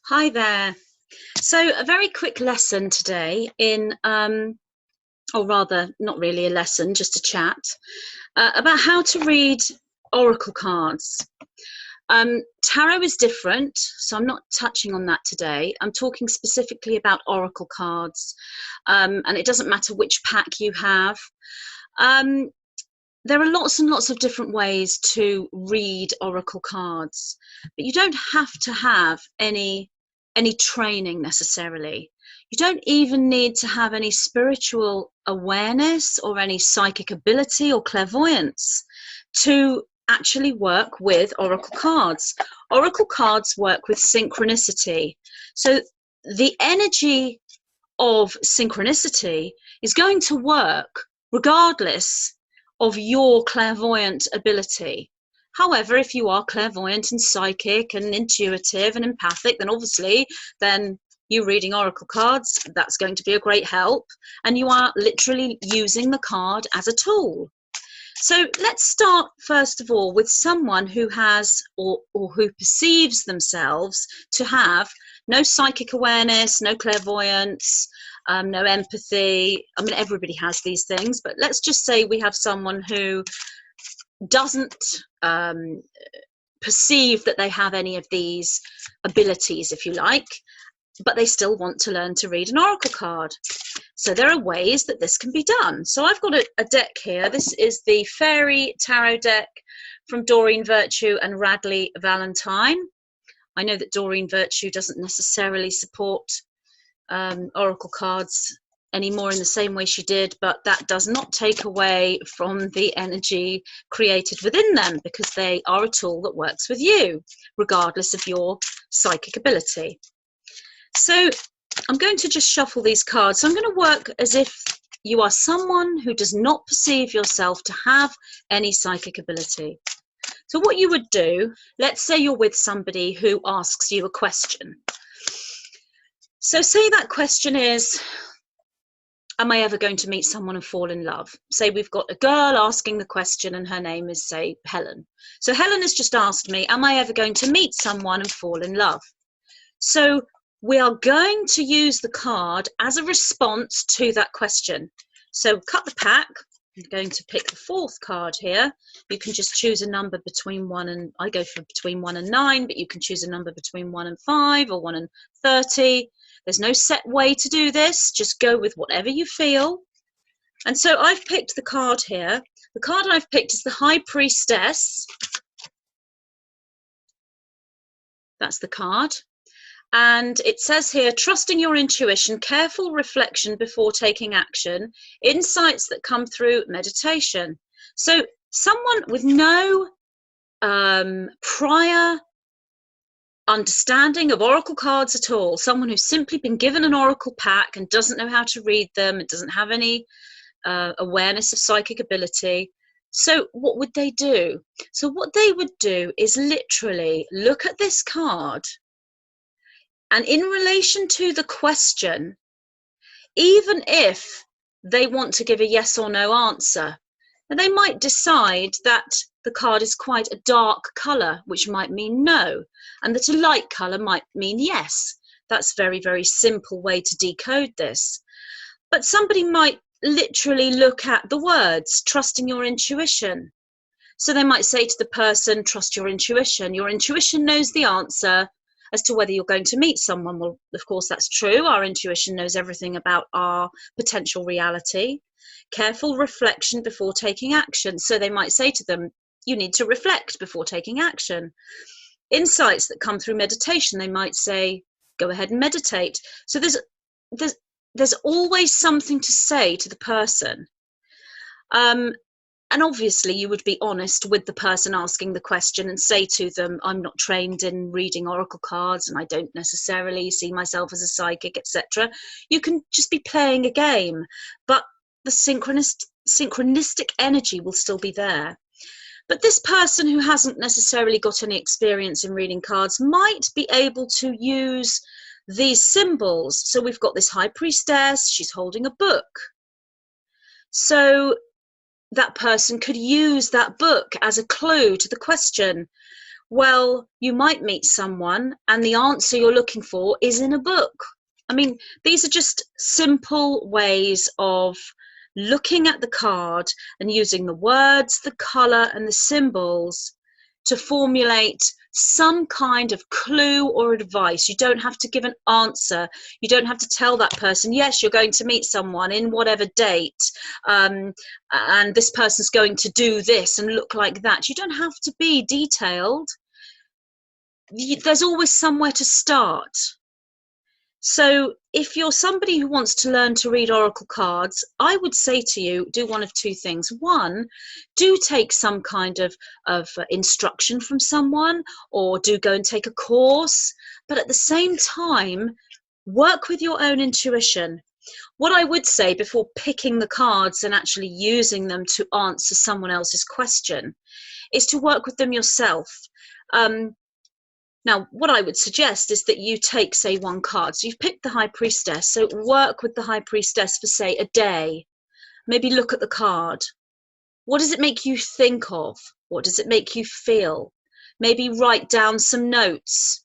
Hi there. So a very quick lesson today in, or rather not really a lesson, just a chat, about how to read oracle cards. Tarot is different, so I'm not touching on that today. I'm talking specifically about oracle cards, and it doesn't matter which pack you have. There are lots and lots of different ways to read oracle cards, but you don't have to have any training necessarily. You don't even need to have any spiritual awareness or any psychic ability or clairvoyance to actually work with oracle cards. Oracle cards work with synchronicity. So the energy of synchronicity is going to work regardless of your clairvoyant ability. However, if you are clairvoyant and psychic and intuitive and empathic, then obviously you reading oracle cards, that's going to be a great help, and you are literally using the card as a tool. So let's start first of all with someone who has or who perceives themselves to have no psychic awareness, no clairvoyance, no empathy. I mean, everybody has these things, but let's just say we have someone who doesn't perceive that they have any of these abilities, if you like, but they still want to learn to read an oracle card. So there are ways that this can be done. So I've got a deck here. This is the Fairy Tarot deck from Doreen Virtue and Radley Valentine. I know that Doreen Virtue doesn't necessarily support oracle cards anymore in the same way she did, but that does not take away from the energy created within them, because they are a tool that works with you, regardless of your psychic ability. So I'm going to just shuffle these cards. So I'm going to work as if you are someone who does not perceive yourself to have any psychic ability. So what you would do, let's say you're with somebody who asks you a question. So say that question is, am I ever going to meet someone and fall in love? Say we've got a girl asking the question and her name is, say, Helen. So Helen has just asked me, am I ever going to meet someone and fall in love? So we are going to use the card as a response to that question. So cut the pack. I'm going to pick the fourth card here. You can just choose a number between 1 and, I go for between 1 and 9, but you can choose a number between 1 and 5 or 1 and 30. There's no set way to do this. Just go with whatever you feel. And so I've picked the card here. The card I've picked is the High Priestess. That's the card. And it says here, trusting your intuition, careful reflection before taking action, insights that come through meditation. So someone with no prior understanding of oracle cards at all, someone who's simply been given an oracle pack and doesn't know how to read them, it doesn't have any awareness of psychic ability. So what would they do? So what they would do is literally look at this card, and in relation to the question, even if they want to give a yes or no answer, and they might decide that the card is quite a dark colour, which might mean no, and that a light colour might mean yes. That's a very, very simple way to decode this. But somebody might literally look at the words, trusting your intuition. So they might say to the person, trust your intuition. Your intuition knows the answer as to whether you're going to meet someone. Well, of course, that's true. Our intuition knows everything about our potential reality. Careful reflection before taking action. So they might say to them, you need to reflect before taking action. Insights that come through meditation, they might say, go ahead and meditate. So there's always something to say to the person. And obviously you would be honest with the person asking the question and say to them, I'm not trained in reading oracle cards and I don't necessarily see myself as a psychic, etc. You can just be playing a game, but the synchronistic energy will still be there. But this person who hasn't necessarily got any experience in reading cards might be able to use these symbols. So we've got this High Priestess, she's holding a book. So that person could use that book as a clue to the question. Well, you might meet someone and the answer you're looking for is in a book. I mean, these are just simple ways of looking at the card and using the words, the colour and the symbols to formulate some kind of clue or advice. You don't have to give an answer. You don't have to tell that person, yes, you're going to meet someone in whatever date, and this person's going to do this and look like that. You don't have to be detailed. There's always somewhere to start. So if you're somebody who wants to learn to read oracle cards, I would say to you, do one of two things. One, do take some kind of instruction from someone, or do go and take a course. But at the same time, work with your own intuition. What I would say before picking the cards and actually using them to answer someone else's question is to work with them yourself. Now, what I would suggest is that you take, say, one card. So you've picked the High Priestess. So work with the High Priestess for, say, a day. Maybe look at the card. What does it make you think of? What does it make you feel? Maybe write down some notes.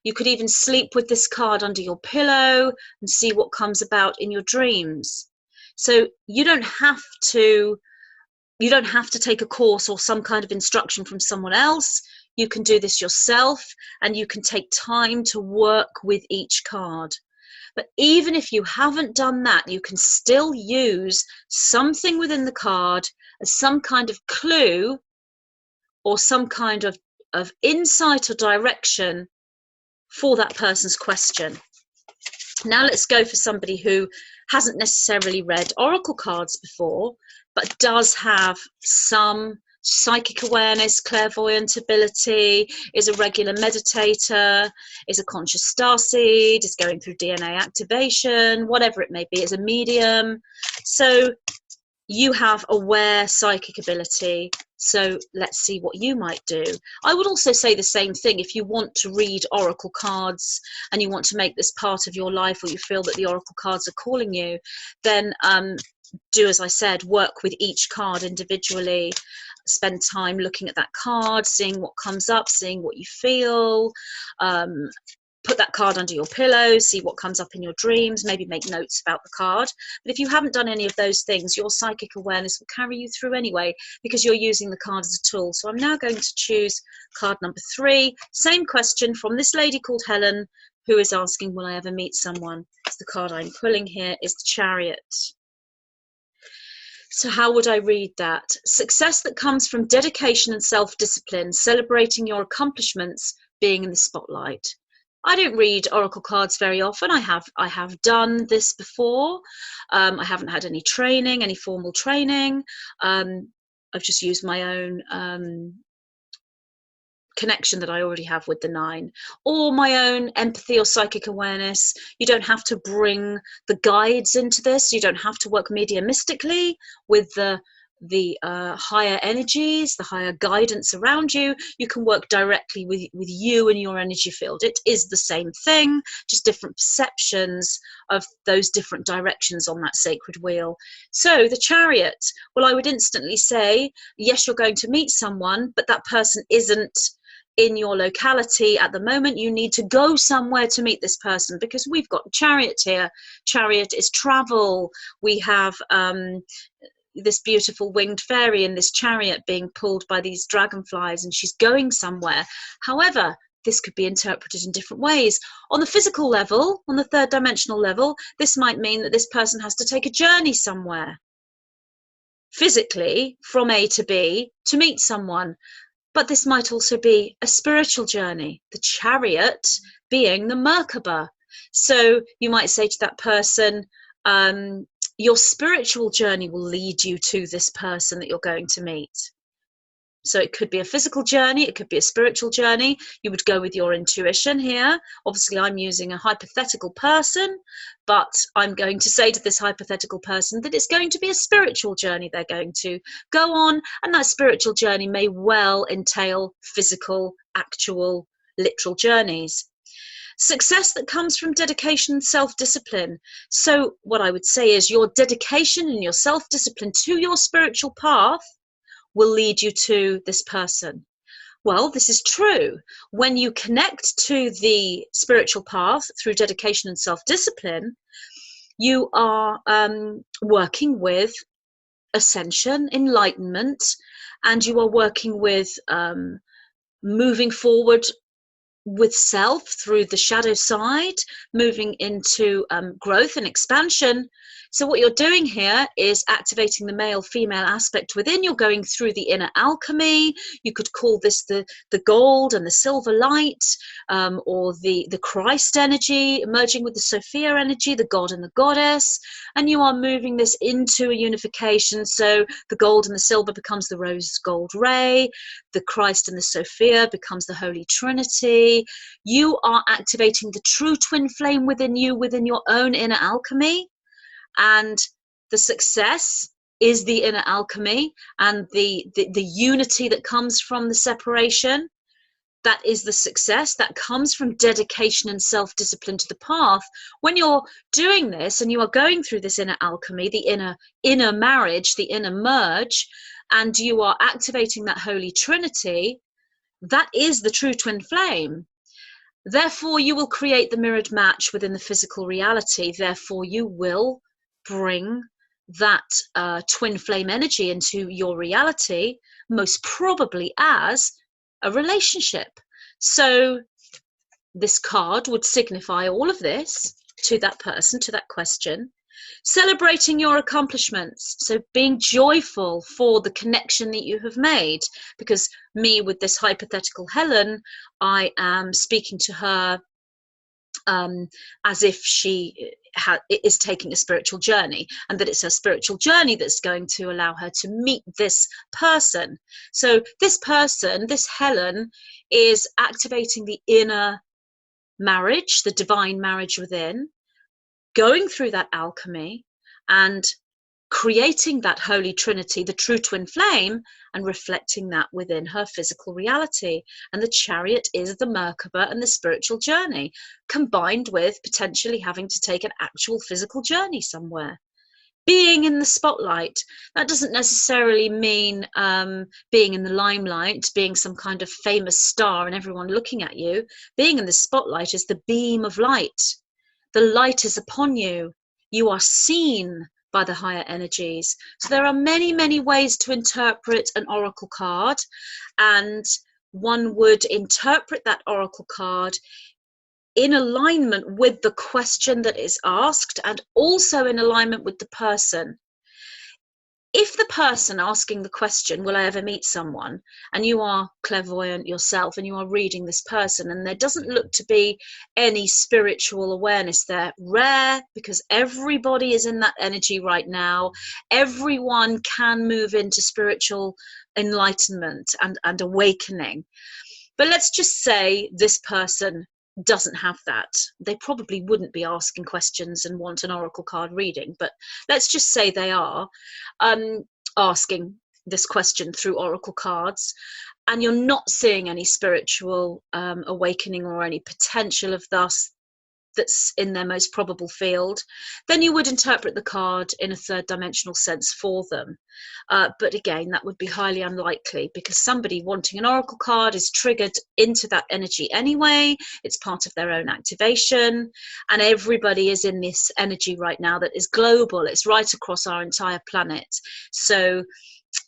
You could even sleep with this card under your pillow and see what comes about in your dreams. So you don't have to take a course or some kind of instruction from someone else. You can do this yourself, and you can take time to work with each card. But even if you haven't done that, you can still use something within the card as some kind of clue or some kind of insight or direction for that person's question. Now let's go for somebody who hasn't necessarily read oracle cards before, but does have some psychic awareness, clairvoyant ability, is a regular meditator, is a conscious starseed, is going through DNA activation, whatever it may be, is a medium. So you have aware psychic ability. So let's see what you might do. I would also say the same thing. If you want to read oracle cards and you want to make this part of your life, or you feel that the oracle cards are calling you, then do as I said, work with each card individually. Spend time looking at that card, seeing what comes up, seeing what you feel. Put that card under your pillow, see what comes up in your dreams, maybe make notes about the card. But if you haven't done any of those things, your psychic awareness will carry you through anyway, because you're using the card as a tool. So I'm now going to choose card number 3. Same question from this lady called Helen, who is asking, will I ever meet someone? So the card I'm pulling here is the Chariot. So how would I read that? Success that comes from dedication and self-discipline, celebrating your accomplishments, being in the spotlight. I don't read oracle cards very often. I have done this before. I haven't had any training, any formal training. I've just used my own connection that I already have with the 9, or my own empathy or psychic awareness. You don't have to bring the guides into this. You don't have to work mediumistically with the higher energies, the higher guidance around you. You can work directly with you and your energy field. It is the same thing, just different perceptions of those different directions on that sacred wheel. So the Chariot, well, I would instantly say, yes, you're going to meet someone, but that person isn't in your locality at the moment. You need to go somewhere to meet this person, because we've got Chariot here. Chariot is travel. We have this beautiful winged fairy in this chariot being pulled by these dragonflies, and she's going somewhere. However, this could be interpreted in different ways. On the physical level, on the 3rd dimensional level, this might mean that this person has to take a journey somewhere, physically from A to B, to meet someone. But this might also be a spiritual journey, the Chariot being the Merkaba. So you might say to that person, your spiritual journey will lead you to this person that you're going to meet. So it could be a physical journey, it could be a spiritual journey. You would go with your intuition here. Obviously, I'm using a hypothetical person, but I'm going to say to this hypothetical person that it's going to be a spiritual journey they're going to go on, and that spiritual journey may well entail physical, actual, literal journeys. Success that comes from dedication and self-discipline. So what I would say is your dedication and your self-discipline to your spiritual path will lead you to this person. Well, this is true. When you connect to the spiritual path through dedication and self-discipline, you are working with ascension, enlightenment, and you are working with moving forward with self through the shadow side, moving into growth and expansion. So what you're doing here is activating the male female aspect within. You're going through the inner alchemy. You could call this the gold and the silver light, or the Christ energy merging with the Sophia energy, the god and the goddess, and you are moving this into a unification. So the gold and the silver becomes the rose gold ray, the Christ and the Sophia becomes the Holy Trinity. You are activating the true twin flame within you, within your own inner alchemy. And the success is the inner alchemy and the unity that comes from the separation. That is the success that comes from dedication and self-discipline to the path. When you're doing this and you are going through this inner alchemy, the inner marriage, the inner merge, and you are activating that Holy Trinity, that is the true twin flame. Therefore, you will create the mirrored match within the physical reality. Therefore, you will bring that twin flame energy into your reality, most probably as a relationship. So this card would signify all of this to that person, to that question. Celebrating your accomplishments, so being joyful for the connection that you have made, because me with this hypothetical Helen, I am speaking to her as if she is taking a spiritual journey, and that it's her spiritual journey that's going to allow her to meet this person. So this person, this Helen, is activating the inner marriage, the divine marriage within, going through that alchemy and creating that Holy Trinity, the true twin flame, and reflecting that within her physical reality. And the Chariot is the Merkaba and the spiritual journey, combined with potentially having to take an actual physical journey somewhere. Being in the spotlight, that doesn't necessarily mean being in the limelight, being some kind of famous star and everyone looking at you. Being in the spotlight is the beam of light. The light is upon you. You are seen by the higher energies. So there are many, many ways to interpret an oracle card, and one would interpret that oracle card in alignment with the question that is asked and also in alignment with the person. If the person asking the question, will I ever meet someone, and you are clairvoyant yourself and you are reading this person and there doesn't look to be any spiritual awareness there, rare, because everybody is in that energy right now. Everyone can move into spiritual enlightenment and awakening. But let's just say this person doesn't have that. They probably wouldn't be asking questions and want an oracle card reading, but let's just say they are asking this question through oracle cards, and you're not seeing any spiritual awakening or any potential of thus that's in their most probable field, then you would interpret the card in a third dimensional sense for them. But again, that would be highly unlikely, because somebody wanting an oracle card is triggered into that energy anyway. It's part of their own activation, and everybody is in this energy right now that is global. It's right across our entire planet. So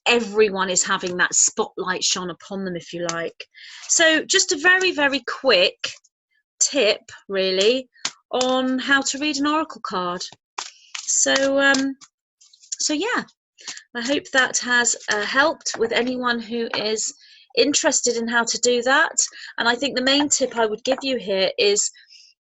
everyone is having that spotlight shone upon them, if you like. So just a very, very quick tip really on how to read an oracle card. So yeah, I hope that has helped with anyone who is interested in how to do that. And I think the main tip I would give you here is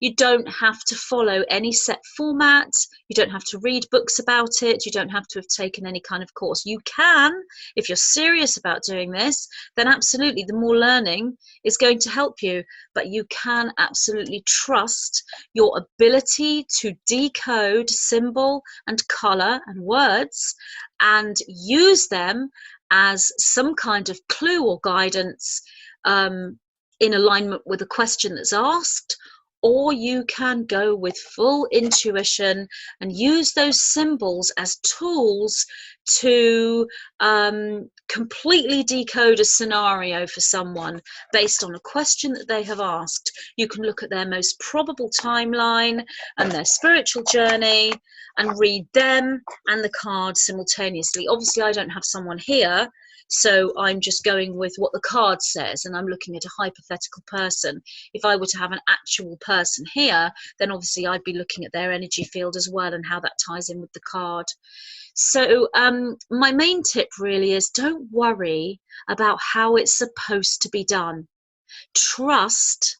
you don't have to follow any set format. You don't have to read books about it. You don't have to have taken any kind of course. You can, if you're serious about doing this, then absolutely the more learning is going to help you. But you can absolutely trust your ability to decode symbol and color and words and use them as some kind of clue or guidance in alignment with a question that's asked, or you can go with full intuition and use those symbols as tools to completely decode a scenario for someone based on a question that they have asked. You can look at their most probable timeline and their spiritual journey and read them and the cards simultaneously. Obviously, I don't have someone here, so I'm just going with what the card says, and I'm looking at a hypothetical person. If I were to have an actual person here, then obviously I'd be looking at their energy field as well and how that ties in with the card. So my main tip really is, don't worry about how it's supposed to be done. Trust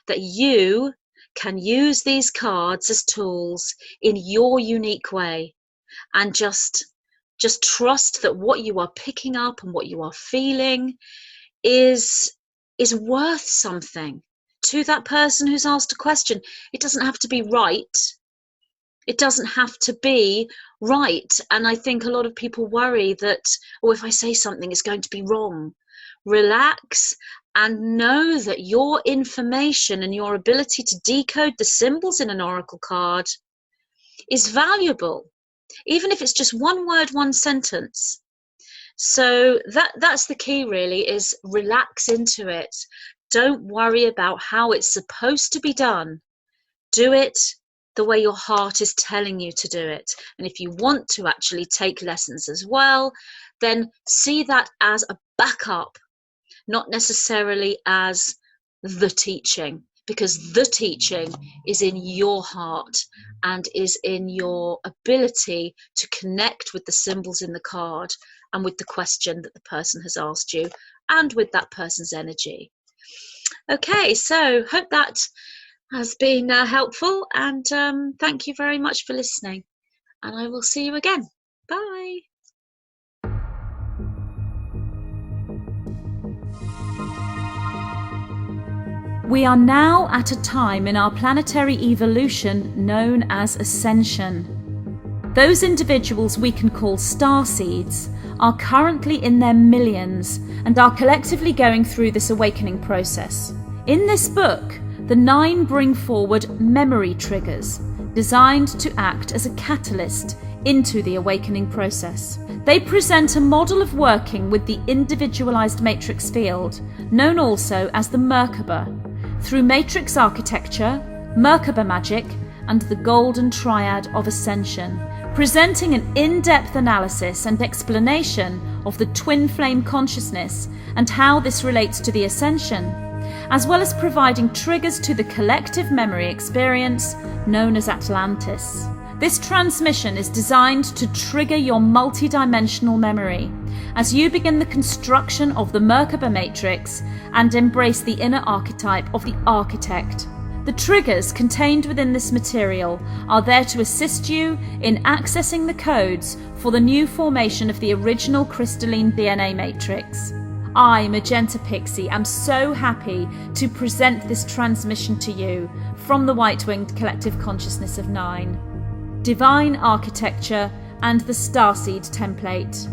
that you can use these cards as tools in your unique way, and just trust that what you are picking up and what you are feeling is worth something to that person who's asked a question. It doesn't have to be right. It doesn't have to be right. And I think a lot of people worry that, oh, if I say something, it's going to be wrong. Relax and know that your information and your ability to decode the symbols in an oracle card is valuable, even if it's just one word, one sentence. So that's the key really, is relax into it. Don't worry about how it's supposed to be done. Do it the way your heart is telling you to do it. And if you want to actually take lessons as well, then see that as a backup, not necessarily as the teaching, because the teaching is in your heart and is in your ability to connect with the symbols in the card and with the question that the person has asked you and with that person's energy. Okay, so hope that has been helpful, and thank you very much for listening, and I will see you again. Bye. We are now at a time in our planetary evolution known as ascension. Those individuals we can call starseeds are currently in their millions and are collectively going through this awakening process. In this book, the 9 bring forward memory triggers designed to act as a catalyst into the awakening process. They present a model of working with the individualized matrix field, known also as the Merkaba, through matrix architecture, Merkaba magic, and the golden triad of ascension, presenting an in-depth analysis and explanation of the twin flame consciousness and how this relates to the ascension, as well as providing triggers to the collective memory experience known as Atlantis. This transmission is designed to trigger your multidimensional memory as you begin the construction of the Merkaba matrix and embrace the inner archetype of the architect. The triggers contained within this material are there to assist you in accessing the codes for the new formation of the original crystalline DNA matrix. I, Magenta Pixie, am so happy to present this transmission to you from the White-Winged Collective Consciousness of 9. Divine Architecture and the Starseed Template.